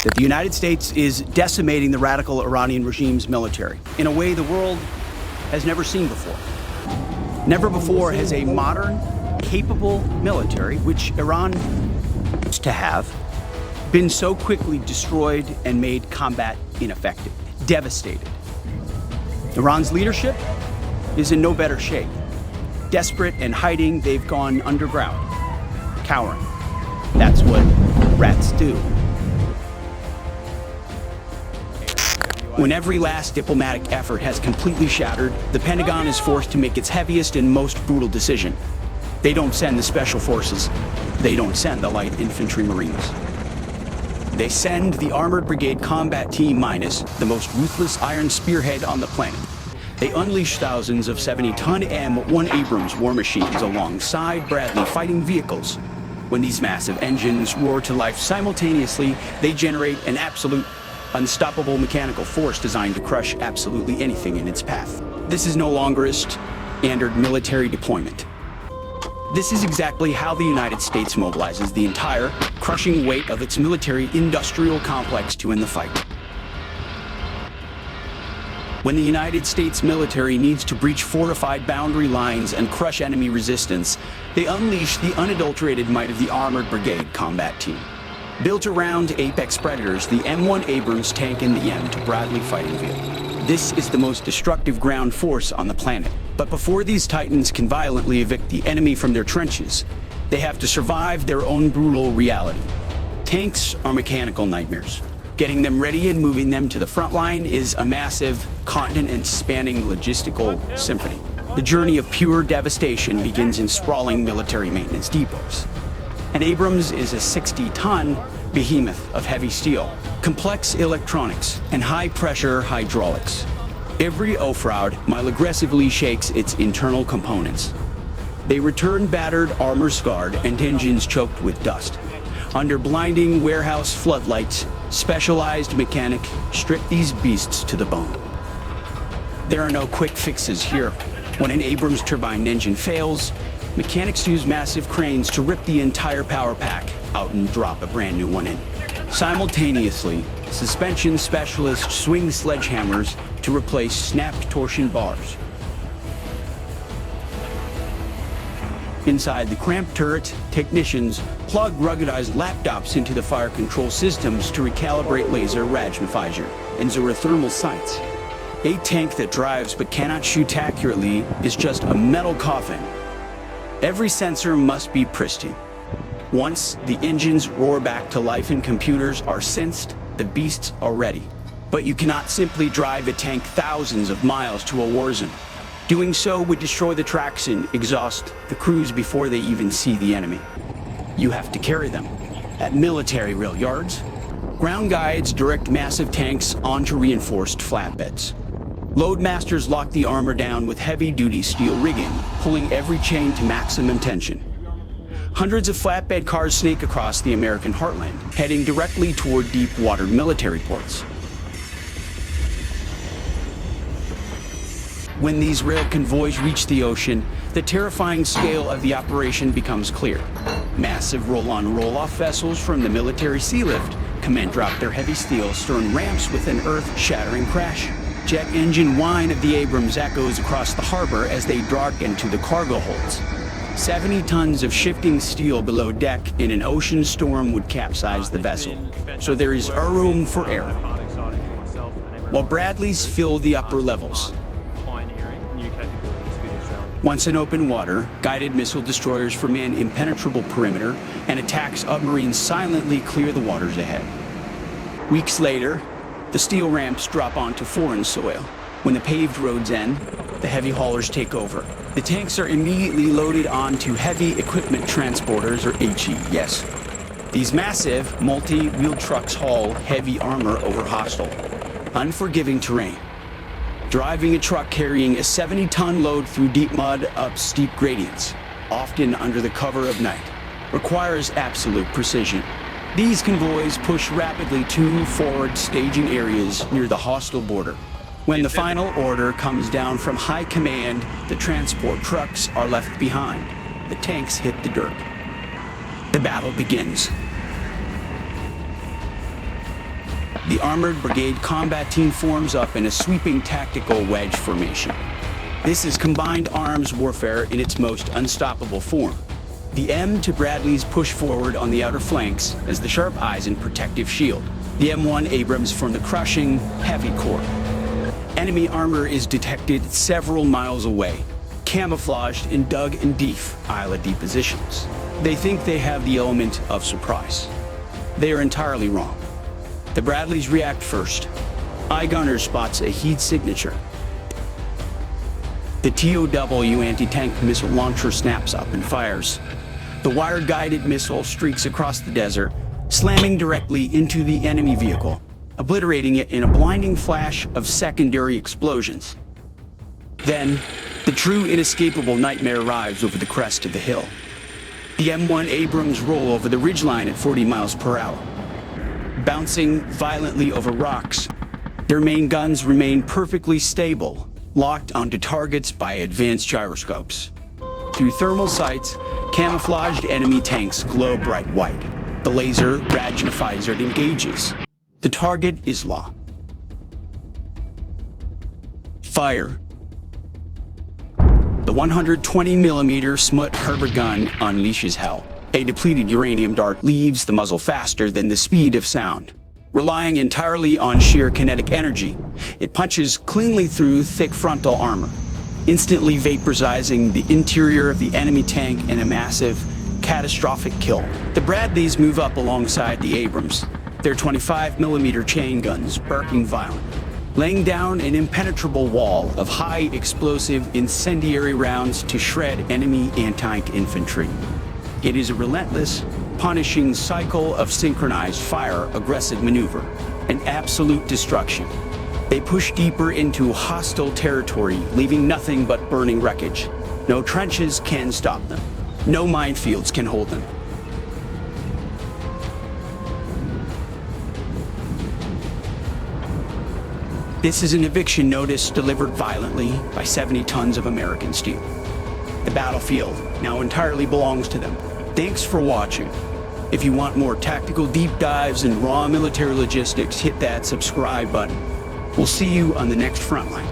that the United States is decimating the radical Iranian regime's military in a way the world has never seen before. Never before has a modern, capable military, which Iran used to have, been so quickly destroyed and made combat ineffective, devastated. Iran's leadership is in no better shape. Desperate and hiding, they've gone underground, cowering. That's what rats do. When every last diplomatic effort has completely shattered, the Pentagon is forced to make its heaviest and most brutal decision. They don't send the special forces. They don't send the light infantry Marines. They send the Armored Brigade Combat Team Minus, the most ruthless iron spearhead on the planet. They unleash thousands of 70-ton M1A2 Abrams war machines alongside Bradley fighting vehicles. When these massive engines roar to life simultaneously, they generate an absolute, unstoppable mechanical force designed to crush absolutely anything in its path. This is no longer a standard military deployment. This is exactly how the United States mobilizes the entire, crushing weight of its military-industrial complex to win the fight. When the United States military needs to breach fortified boundary lines and crush enemy resistance, they unleash the unadulterated might of the Armored Brigade Combat Team. Built around apex predators, the M1 Abrams tank and the M2 Bradley fighting vehicle. This is the most destructive ground force on the planet. But before these titans can violently evict the enemy from their trenches, they have to survive their own brutal reality. Tanks are mechanical nightmares. Getting them ready and moving them to the front line is a massive, continent-spanning logistical symphony. The journey of pure devastation begins in sprawling military maintenance depots. An Abrams is a 60-ton behemoth of heavy steel, complex electronics, and high-pressure hydraulics. Every Ofraud mile aggressively shakes its internal components. They return battered, armor-scarred, and engines choked with dust. Under blinding warehouse floodlights, specialized mechanic strip these beasts to the bone. There are no quick fixes here. When an Abrams turbine engine fails, mechanics use massive cranes to rip the entire power pack out and drop a brand new one in. Simultaneously, suspension specialists swing sledgehammers to replace snapped torsion bars. Inside the cramped turret, technicians plug ruggedized laptops into the fire control systems to recalibrate laser radiovisor and xerothermal sights. A tank that drives but cannot shoot accurately is just a metal coffin. Every sensor must be pristine. Once the engines roar back to life and computers are sensed, the beasts are ready. But you cannot simply drive a tank thousands of miles to a war zone. Doing so would destroy the tracks and exhaust the crews before they even see the enemy. You have to carry them at military rail yards. Ground guides direct massive tanks onto reinforced flatbeds. Loadmasters lock the armor down with heavy-duty steel rigging, pulling every chain to maximum tension. Hundreds of flatbed cars snake across the American heartland, heading directly toward deep-water military ports. When these rail convoys reach the ocean, the terrifying scale of the operation becomes clear. Massive roll-on, roll-off vessels from the military sea lift command drop their heavy steel stern ramps with an earth-shattering crash. Jet engine whine of the Abrams echoes across the harbor as they dart into the cargo holds. 70 tons of shifting steel below deck in an ocean storm would capsize the vessel, so there is room for error. While Bradleys fill the upper levels. Once in open water, guided missile destroyers from an impenetrable perimeter and attack submarines silently clear the waters ahead. Weeks later, the steel ramps drop onto foreign soil. When the paved roads end, the heavy haulers take over. The tanks are immediately loaded onto heavy equipment transporters, or HE. These massive, multi-wheel trucks haul heavy armor over hostile, unforgiving terrain. Driving a truck carrying a 70-ton load through deep mud up steep gradients, often under the cover of night, requires absolute precision. These convoys push rapidly to forward staging areas near the hostile border. When the final order comes down from high command, the transport trucks are left behind. The tanks hit the dirt. The battle begins. the Armored Brigade combat team forms up in a sweeping tactical wedge formation. This is combined arms warfare in its most unstoppable form. The M to Bradleys push forward on the outer flanks as the sharp eyes and protective shield. The M1 Abrams form the crushing, heavy core. Enemy armor is detected several miles away, camouflaged in dug and deep Isla-D positions. They think they have the element of surprise. They are entirely wrong. The Bradleys react first. I-Gunner spots a heat signature. The TOW anti-tank missile launcher snaps up and fires. The wire-guided missile streaks across the desert, slamming directly into the enemy vehicle, obliterating it in a blinding flash of secondary explosions. Then, the true inescapable nightmare arrives over the crest of the hill. The M1 Abrams roll over the ridgeline at 40 miles per hour. Bouncing violently over rocks, their main guns remain perfectly stable, locked onto targets by advanced gyroscopes. Through thermal sights, camouflaged enemy tanks glow bright white. The laser magnifies it engages. The target is locked. Fire. The 120mm Smut Herbert gun unleashes hell. A depleted uranium dart leaves the muzzle faster than the speed of sound. Relying entirely on sheer kinetic energy, it punches cleanly through thick frontal armor, instantly vaporizing the interior of the enemy tank in a massive, catastrophic kill. The Bradleys move up alongside the Abrams, their 25mm chain guns barking violently, laying down an impenetrable wall of high explosive incendiary rounds to shred enemy anti-tank infantry. It is a relentless, punishing cycle of synchronized fire-aggressive maneuver and absolute destruction. They push deeper into hostile territory, leaving nothing but burning wreckage. No trenches can stop them. No minefields can hold them. This is an eviction notice delivered violently by 70 tons of American steel. The battlefield now entirely belongs to them. Thanks for watching. If you want more tactical deep dives and raw military logistics, hit that subscribe button. We'll see you on the next frontline.